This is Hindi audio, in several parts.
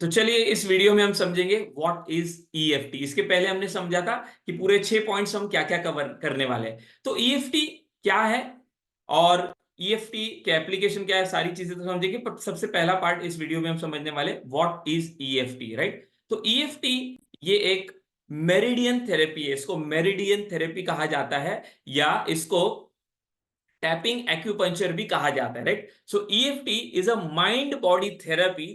तो चलिए इस वीडियो में हम समझेंगे व्हाट इज ईएफटी। इसके पहले हमने समझा था कि पूरे 6 पॉइंट्स हम क्या क्या कवर करने वाले हैं। तो ईएफटी क्या है और ईएफटी के एप्लीकेशन क्या है, सारी चीजें तो समझेंगे, पर सबसे पहला पार्ट इस वीडियो में हम समझने वाले व्हाट इज ईएफटी, राइट। तो ईएफटी ये एक मेरिडियन थेरेपी है, इसको मेरिडियन थेरेपी कहा जाता है या इसको टैपिंग एक्यूपंक्चर भी कहा जाता है, right. So EFT is a mind body therapy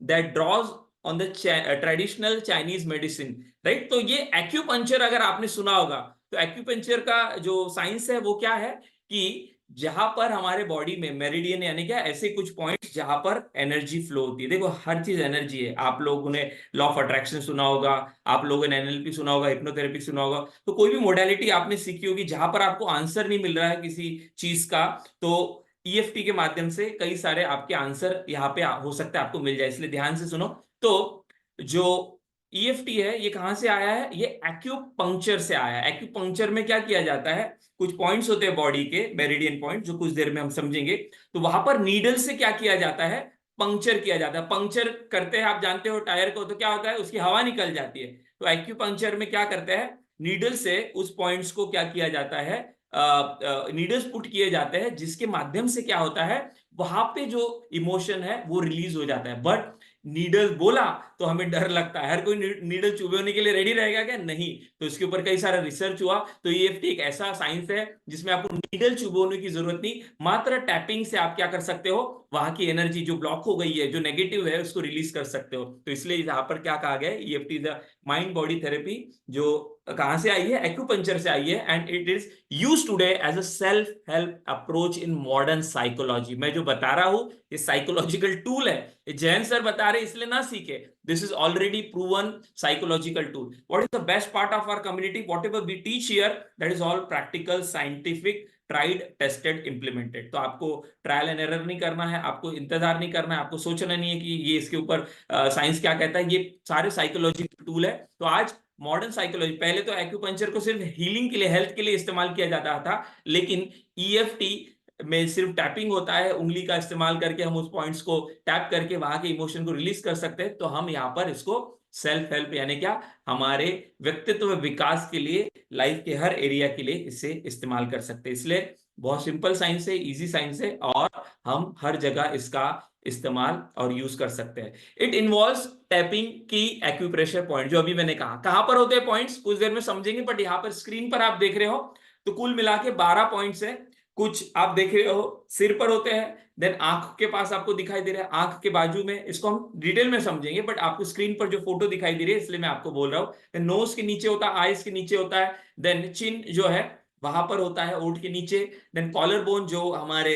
that draws on the traditional Chinese medicine, right. तो ये एक्यूपंक्चर अगर आपने सुना होगा, तो एक्यूपंक्चर का जो साइंस है वो क्या है कि जहां पर हमारे बॉडी में मेरिडियन यानी क्या, ऐसे कुछ पॉइंट्स जहां पर एनर्जी फ्लो होती है। देखो हर चीज एनर्जी है, आप लोगों ने लॉ ऑफ अट्रैक्शन सुना होगा, आप लोगों ने एनएलपी सुना होगा, हिप्नोथेरेपी सुना होगा। तो कोई भी मोडालिटी आपने सीखी होगी जहां पर आपको आंसर नहीं मिल रहा है किसी चीज का, तो ईएफटी के माध्यम से कई सारे आपके आंसर यहाँ पे हो सकता है आपको मिल जाए, इसलिए ध्यान से सुनो। तो जो ईएफटी है ये कहां से आया है, ये एक्यूपंक्चर से आया है। एक्यूपंक्चर में क्या किया जाता है, कुछ पॉइंट्स होते हैं बॉडी के, मेरिडियन पॉइंट, जो कुछ देर में हम समझेंगे। तो वहां पर नीडल से क्या किया जाता है, पंक्चर किया जाता है। पंक्चर करते हैं, आप जानते हो टायर को, तो क्या होता है उसकी हवा निकल जाती है। तो एक्यूपंक्चर में क्या करते हैं, नीडल से उस पॉइंट्स को क्या किया जाता है, नीडल्स पुट किए जाते हैं, जिसके माध्यम से क्या होता है, वहां पे जो इमोशन है वो रिलीज हो जाता है। बट नीडल बोला तो हमें डर लगता है, हर कोई नीडल चुभने के लिए रेडी रहेगा क्या, नहीं। तो इसके ऊपर कई सारा रिसर्च हुआ। तो ईएफटी एक ऐसा साइंस है जिसमें आपको नीडल चुभने की जरूरत नहीं, मात्र टैपिंग से आप क्या कर सकते हो, वहां की एनर्जी जो ब्लॉक हो गई है, जो नेगेटिव है, उसको रिलीज कर सकते हो। तो इसलिए यहां पर क्या कहा गया है, EFT the mind body therapy, जो कहां से आई है, एक्यूपंक्चर से आई है। And it is use today as a self help approach in modern psychology. मैं जो बता रहा हूं ये साइकोलॉजिकल टूल है, ये जैन सर बता रहे इसलिए ना सीखे, this is already proven psychological tool. What is the best part of our community, whatever we teach here, that is all practical, scientific, tried, tested, implemented. तो आपको ट्रायल एंड एरर नहीं करना है, आपको इंतजार नहीं करना है, आपको सोचना नहीं है कि ये इसके ऊपर साइंस क्या कहता है, ये सारे साइकोलॉजिकल टूल है। तो आज मॉडर्न साइकोलॉजी, पहले तो एक्यूपंक्चर को सिर्फ हीलिंग के लिए, हेल्थ के लिए इस्तेमाल किया जाता था, लेकिन ईएफटी में सिर्फ टैपिंग होता है, उंगली का इस्तेमाल करके हम उस पॉइंट्स को टैप करके वहां के इमोशन को रिलीज कर सकते हैं। तो हम यहाँ पर इसको सेल्फ हेल्प यानी क्या, हमारे व्यक्तित्व विकास के लिए, लाइफ के हर एरिया के लिए इसे इस्तेमाल कर सकते हैं। इसलिए बहुत सिंपल साइंस है, इजी साइंस है, और हम हर जगह इसका इस्तेमाल और यूज कर सकते हैं। इट इन्वॉल्व्स टैपिंग की एक्यूप्रेशर पॉइंट, जो अभी मैंने कहा कहां पर होते हैं पॉइंट्स, कुछ देर में समझेंगे, बट यहां पर स्क्रीन पर आप देख रहे हो, तो कुल मिला के 12 पॉइंट्स है। कुछ आप देख रहे हो सिर पर होते हैं, देन आंख के पास आपको दिखाई दे रहा है, आंख के बाजू में, इसको हम डिटेल में समझेंगे, बट आपको स्क्रीन पर जो फोटो दिखाई दे रही है इसलिए मैं आपको बोल रहा हूं। नोज के नीचे होता है, आईज के नीचे होता है, देन चिन जो है वहां पर होता है, ओठ के नीचे, देन कॉलर बोन जो हमारे,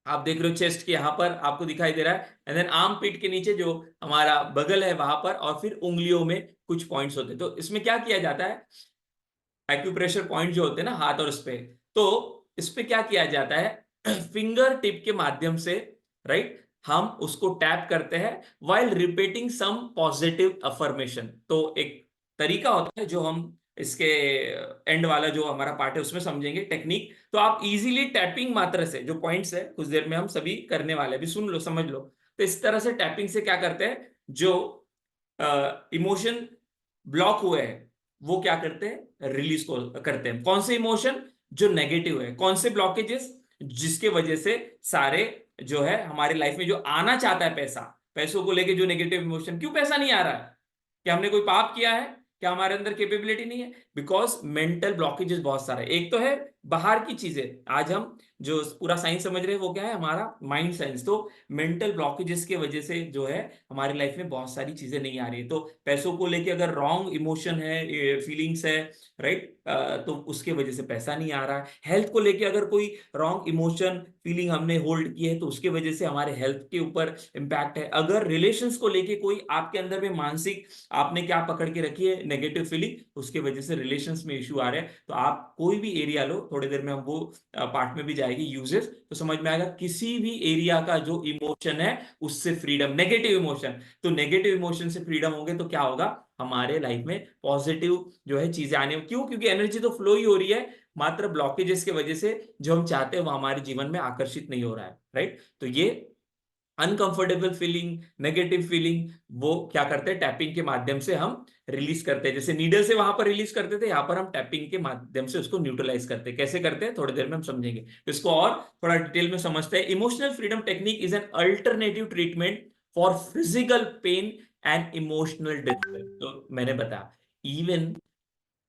आप देख रहे हो चेस्ट के यहाँ पर आपको दिखाई दे रहा है, एंड देन आर्म पीट के नीचे जो हमारा बगल है वहां पर, और फिर उंगलियों में कुछ पॉइंट्स होते हैं। तो इसमें क्या किया जाता है, एक्यूप्रेशर पॉइंट जो होते हैं ना हाथ और इस पे, तो इस पे क्या किया जाता है, फिंगर टिप के माध्यम से, राइट, हम उसको टैप करते हैं while repeating some positive affirmation. तो एक तरीका होता है जो हम इसके एंड वाला जो हमारा पार्ट है उसमें समझेंगे टेक्निक। तो आप इजीली टैपिंग मात्र से, जो पॉइंट्स है कुछ देर में हम सभी करने वाले, अभी सुन लो समझ लो। तो इस तरह से टैपिंग से क्या करते हैं, जो इमोशन ब्लॉक हुए हैं वो क्या करते हैं, रिलीज को करते हैं। कौन से इमोशन, जो नेगेटिव है, कौन से ब्लॉकेजेस, जिसके वजह से सारे जो है हमारे लाइफ में जो आना चाहता है पैसा, पैसों को लेके जो नेगेटिव इमोशन, क्यों पैसा नहीं आ रहा है, क्या हमने कोई पाप किया है, क्या हमारे अंदर कैपेबिलिटी नहीं है, बिकॉज मेंटल ब्लॉकेजेस बहुत सारे। एक तो है बाहर की चीजें, आज हम जो पूरा साइंस समझ रहे हैं वो क्या है, हमारा माइंड साइंस। तो मेंटल ब्लॉकेजेस की वजह से जो है हमारी लाइफ में बहुत सारी चीजें नहीं आ रही है। तो पैसों को लेके अगर रॉन्ग इमोशन है, फीलिंग्स है, राइट, तो उसके वजह से पैसा नहीं आ रहा है। हेल्थ को लेके अगर कोई रॉन्ग इमोशन फीलिंग हमने होल्ड की है तो उसके वजह से हमारे हेल्थ के ऊपर इंपैक्ट है। अगर रिलेशंस को लेके कोई आपके अंदर में मानसिक, आपने क्या पकड़ के रखी है नेगेटिव फीलिंग, उसके वजह से रिलेशंस में इश्यू आ रहे हैं। तो आप कोई भी एरिया लो, थोड़ी देर में हम वो पार्ट में भी जाएगी यूजेस, तो समझ में आएगा किसी भी एरिया का जो इमोशन है उससे फ्रीडम, नेगेटिव इमोशन, तो नेगेटिव इमोशन से फ्रीडम होंगे तो क्या होगा, हमारे लाइफ में पॉजिटिव जो है चीजें आने। क्यों, क्योंकि एनर्जी तो फ्लो ही हो रही है, मात्र ब्लॉकेजेस की वजह से जो हम चाहते हैं वो हमारे जीवन में आकर्षित नहीं हो रहा है, राइट। तो ये अनकंफर्टेबल फीलिंग, नेगेटिव फीलिंग, वो क्या करते हैं, टैपिंग के माध्यम से हम रिलीज करते हैं। जैसे नीडल से वहां पर रिलीज करते थे, यहाँ पर हम टैपिंग के माध्यम से उसको न्यूट्रलाइज करते हैं। कैसे करते हैं थोड़ी देर में हम समझेंगे, तो इसको और थोड़ा डिटेल में समझते हैं। Emotional freedom technique is an alternative treatment for physical pain and emotional distress. तो मैंने बताया इवन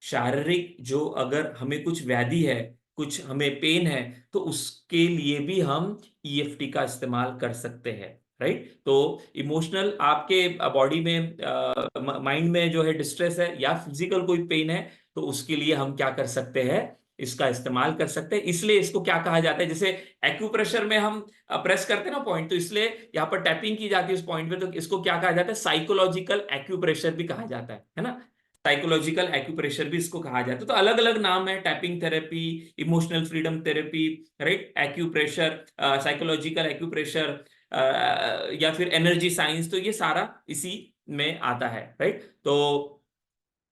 शारीरिक जो अगर हमें कुछ व्याधि है, कुछ हमें पेन है, तो उसके लिए भी हम ईएफटी का इस्तेमाल कर सकते हैं, राइट। तो इमोशनल आपके बॉडी में, माइंड में जो है डिस्ट्रेस है या फिजिकल कोई पेन है, तो उसके लिए हम क्या कर सकते हैं, इसका इस्तेमाल कर सकते हैं। इसलिए इसको क्या कहा जाता है, जैसे एक्यूप्रेशर में हम प्रेस करते हैं ना पॉइंट, तो इसलिए यहाँ पर टैपिंग की जाती है उस पॉइंट पे, तो इसको क्या कहा जाता है, साइकोलॉजिकल एक्यूप्रेशर भी कहा जाता है ना। साइकोलॉजिकल एक्यूप्रेशर भी इसको कहा जाता है। तो अलग अलग नाम है, tapping therapy, emotional freedom therapy, right, acupressure, psychological acupressure, या फिर एनर्जी साइंस, तो ये सारा इसी में आता है, राइट। तो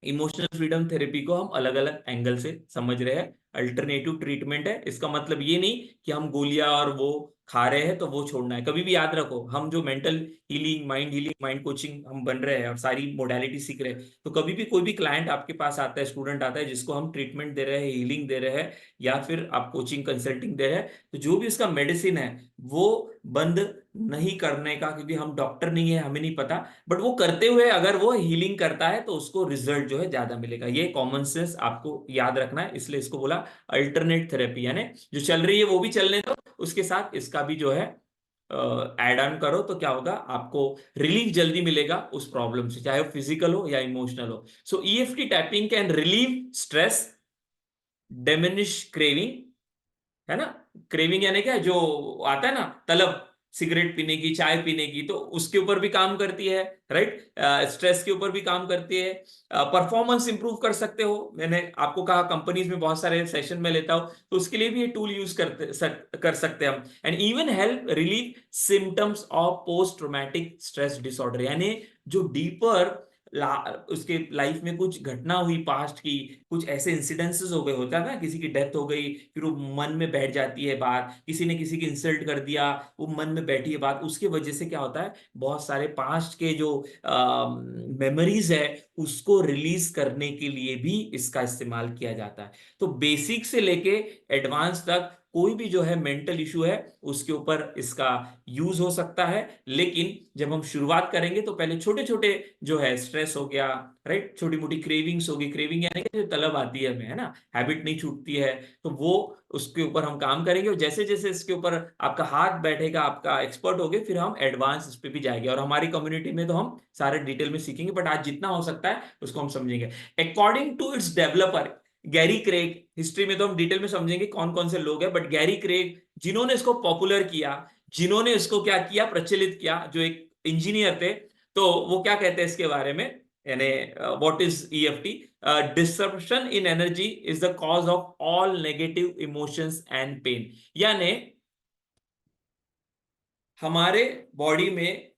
इमोशनल फ्रीडम थेरेपी को हम अलग अलग एंगल से समझ रहे हैं। अल्टरनेटिव ट्रीटमेंट है, इसका मतलब ये नहीं कि हम गोलियां और वो खा रहे हैं तो वो छोड़ना है। कभी भी याद रखो, हम जो मेंटल हीलिंग, माइंड कोचिंग हम बन रहे हैं और सारी मोडालिटी सीख रहे हैं, तो कभी भी कोई भी क्लाइंट आपके पास आता है, स्टूडेंट आता है, जिसको हम ट्रीटमेंट दे रहे हैं, हीलिंग दे रहे हैं, या फिर आप कोचिंग कंसल्टिंग दे रहे हैं, तो जो भी उसका मेडिसिन है वो बंद नहीं करने का, क्योंकि हम डॉक्टर नहीं है, हमें नहीं पता, बट वो करते हुए अगर वो हीलिंग करता है तो उसको रिजल्ट जो है ज्यादा मिलेगा। ये कॉमन सेंस आपको याद रखना है, इसलिए इसको बोला अल्टरनेट थेरेपी, यानी जो चल रही है वो भी चलने दो, उसके साथ इसका भी जो है ऐड ऑन करो, तो क्या होगा, आपको रिलीफ जल्दी मिलेगा उस प्रॉब्लम से, चाहे वो फिजिकल हो या इमोशनल हो। So EFT tapping can relieve stress, diminish craving, है ना। क्रेविंग यानी क्या, जो आता है ना तलब, सिगरेट पीने की, चाय पीने की, तो उसके ऊपर भी काम करती है, राइट। स्ट्रेस के ऊपर भी काम करती है। परफॉर्मेंस इंप्रूव कर सकते हो, मैंने आपको कहा कंपनीज में बहुत सारे सेशन में लेता हूं, तो उसके लिए भी ये टूल यूज कर सकते हैं हम। And even help relieve symptoms of post traumatic stress disorder, यानी जो डीपर उसके लाइफ में कुछ घटना हुई पास्ट की, कुछ ऐसे इंसिडेंसेस हो गए, होता है ना, किसी की डेथ हो गई, फिर वो मन में बैठ जाती है बात, किसी ने किसी की इंसल्ट कर दिया, वो मन में बैठी है बात, उसके वजह से क्या होता है, बहुत सारे पास्ट के जो मेमोरीज है उसको रिलीज करने के लिए भी इसका इस्तेमाल किया जाता है। तो बेसिक से लेके एडवांस तक कोई भी जो है मेंटल इशू है उसके ऊपर इसका यूज हो सकता है। लेकिन जब हम शुरुआत करेंगे तो पहले छोटे छोटे जो है, स्ट्रेस हो गया, राइट, छोटी मोटी क्रेविंग्स होगी, क्रेविंग यानी कि जो तलब आती है हमें, है ना, हैबिट नहीं छूटती है, तो वो उसके ऊपर हम काम करेंगे, और जैसे जैसे इसके ऊपर आपका हाथ बैठेगा, आपका एक्सपर्ट होगे, फिर हम एडवांस इस पे भी जाएंगे, और हमारी कम्युनिटी में तो हम सारे डिटेल में सीखेंगे, बट आज जितना हो सकता है उसको हम समझेंगे। According to its developer Gary Craig, history में तो हम डिटेल में समझेंगे कौन कौन से लोग हैं, बट गैरी क्रेग जिन्होंने इसको पॉपुलर किया, जिन्होंने इसको क्या किया, प्रचलित किया, जो एक इंजीनियर थे, तो वो क्या कहते हैं इसके बारे में, यानी what is EFT, disruption in energy is the cause of all negative emotions and pain. यानी हमारे बॉडी में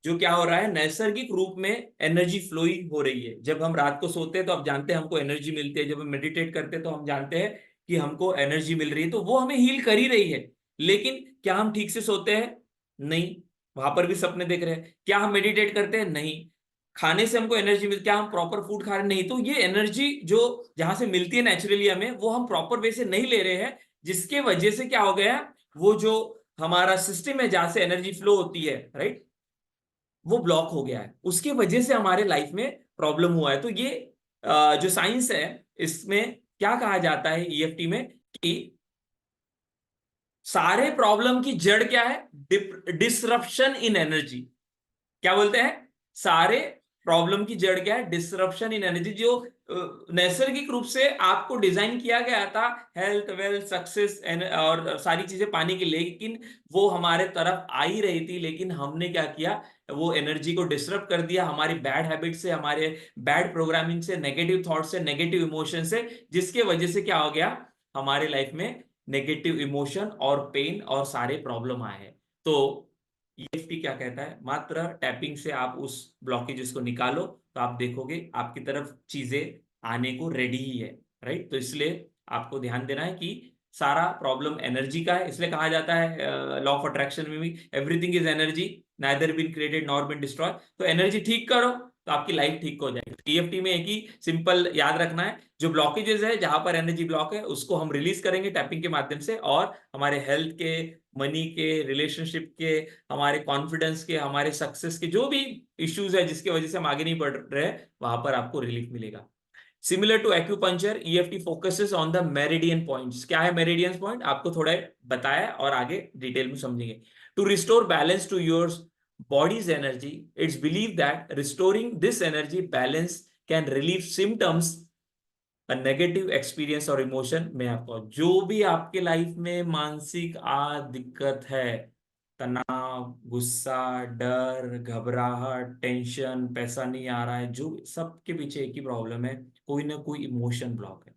जो क्या हो रहा है, नैसर्गिक रूप में एनर्जी फ्लोइंग हो रही है। जब हम रात को सोते हैं तो आप जानते हैं हमको एनर्जी मिलती है, जब हम मेडिटेट करते हैं तो हम जानते हैं कि हमको एनर्जी मिल रही है, तो वो हमें हील कर ही रही है। लेकिन क्या हम ठीक से सोते हैं? नहीं। वहां पर भी सपने देख रहे हैं। क्या हम मेडिटेट करते हैं? नहीं। खाने से हमको एनर्जी मिलती, क्या हम प्रॉपर फूड खा रहे हैं? नहीं। तो ये एनर्जी जो जहां से मिलती है नेचुरली हमें, वो हम प्रॉपर वे से नहीं ले रहे हैं, जिसके वजह से क्या हो गया, वो जो हमारा सिस्टम है जहां से एनर्जी फ्लो होती है, राइट, वो ब्लॉक हो गया है, उसके वजह से हमारे लाइफ में प्रॉब्लम हुआ है। तो ये जो साइंस है, इसमें क्या कहा जाता है ईएफटी में, कि सारे प्रॉब्लम की जड़ क्या है, डिसरप्शन इन एनर्जी। क्या बोलते हैं, सारे प्रॉब्लम की जड़ क्या है, डिसरप्शन इन एनर्जी। जो नैसर्गिक रूप से आपको डिजाइन किया गया था, हेल्थ, वेल्थ, सक्सेस और सारी चीजें पाने के लिए, लेकिन वो हमारे तरफ आ ही रही थी, लेकिन हमने क्या किया, वो एनर्जी को डिस्टर्ब कर दिया हमारी बैड हैबिट से, हमारे बैड प्रोग्रामिंग से, नेगेटिव थॉट से, नेगेटिव इमोशन से, जिसके वजह से क्या हो गया, हमारे लाइफ में नेगेटिव इमोशन और पेन और सारे प्रॉब्लम आए हैं। तो ईएफटी क्या कहता है, मात्र टैपिंग से आप उस ब्लॉकेजेस को निकालो, तो आप देखोगे आपकी तरफ चीजें आने को रेडी ही है, राइट। तो इसलिए आपको ध्यान देना है कि सारा प्रॉब्लम एनर्जी का है, इसलिए कहा जाता है लॉ ऑफ अट्रैक्शन में भी, everything is energy, neither been created nor been destroy. तो एनर्जी ठीक करो तो आपकी लाइफ ठीक हो जाएगी। ईएफटी में एक ही सिंपल याद रखना है, जो ब्लॉकेजेस है, जहां पर एनर्जी ब्लॉक है, उसको हम रिलीज करेंगे टैपिंग के माध्यम से, और हमारे हेल्थ के, मनी के, रिलेशनशिप के, हमारे कॉन्फिडेंस के, हमारे सक्सेस के जो भी इश्यूज है जिसकी वजह से हम आगे नहीं बढ़ रहे, वहां पर आपको रिलीफ मिलेगा। Similar to acupuncture, EFT focuses on the meridian points. क्या है मेरिडियन पॉइंट, आपको थोड़ा बताया और आगे डिटेल में समझेंगे। To restore balance to your body's energy, it's believed that restoring this energy balance can relieve symptoms a negative experience और इमोशन में। आपको जो भी आपके लाइफ में मानसिक दिक्कत है, तनाव, गुस्सा, डर, घबराहट, टेंशन, पैसा नहीं आ रहा है, जो सबके पीछे एक ही प्रॉब्लम है, कोई ना कोई इमोशन ब्लॉक है,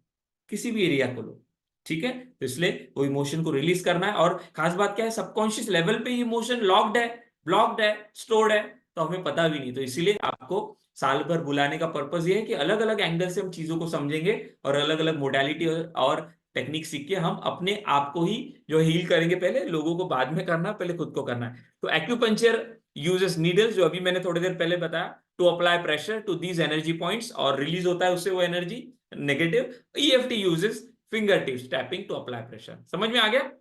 किसी भी एरिया को लो, ठीक है। तो इसलिए वो इमोशन को रिलीज करना है, और खास बात क्या है, सबकॉन्शियस लेवल पे इमोशन लॉक्ड है, ब्लॉक्ड है, स्टोर्ड है, तो हमें पता भी नहीं। तो इसीलिए आपको साल भर बुलाने का पर्पस ये है कि अलग अलग एंगल से हम चीजों को समझेंगे, और अलग अलग मोडालिटी और टेक्निक सीख के हम अपने आप को ही जो हील करेंगे। पहले लोगों को बाद में करना, पहले खुद को करना है। तो एक्यूपंक्चर यूजेस नीडल्स, जो अभी मैंने थोड़ी देर पहले बताया, to apply pressure to these energy points, और रिलीज होता है उससे वो energy negative. EFT uses finger tips tapping to apply pressure. समझ में आ गया?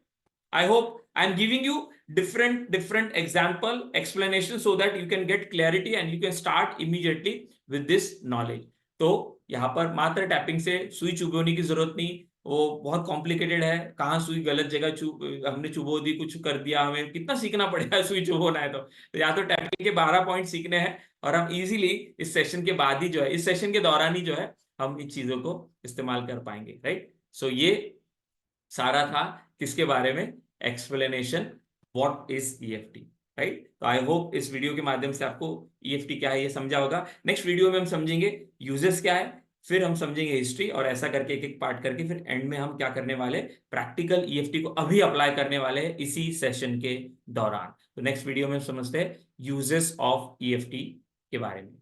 I hope I'm giving you different example explanation so that you can get clarity and you can start immediately with this knowledge. तो यहाँ पर मात्र टैपिंग से सुई चुभोने की जरूरत नहीं, वो बहुत कॉम्प्लिकेटेड है। कहाँ सुई गलत जगह हमने चुभो दी, कुछ कर दिया, हमें कितना सीखना पड़ेगा सुई चुभोना है तो या तो टैपिंग के 12 पॉइंट सीखने हैं, और हम इजीली इस सेशन के बाद ही जो है, इस सेशन के दौरान ही जो है, हम इन चीजों को इस्तेमाल कर पाएंगे, राइट। सो ये सारा था किसके बारे में, explanation what is EFT, right. तो आई होप इस वीडियो के माध्यम से आपको ईएफटी क्या है ये समझा होगा। नेक्स्ट वीडियो में हम समझेंगे यूजेस क्या है, फिर हम समझेंगे हिस्ट्री, और ऐसा करके एक एक पार्ट करके फिर एंड में हम क्या करने वाले, प्रैक्टिकल ईएफटी को अभी अप्लाई करने वाले हैं इसी सेशन के दौरान। तो नेक्स्ट वीडियो में हम समझते हैं यूजेस ऑफ ईएफटी के बारे में।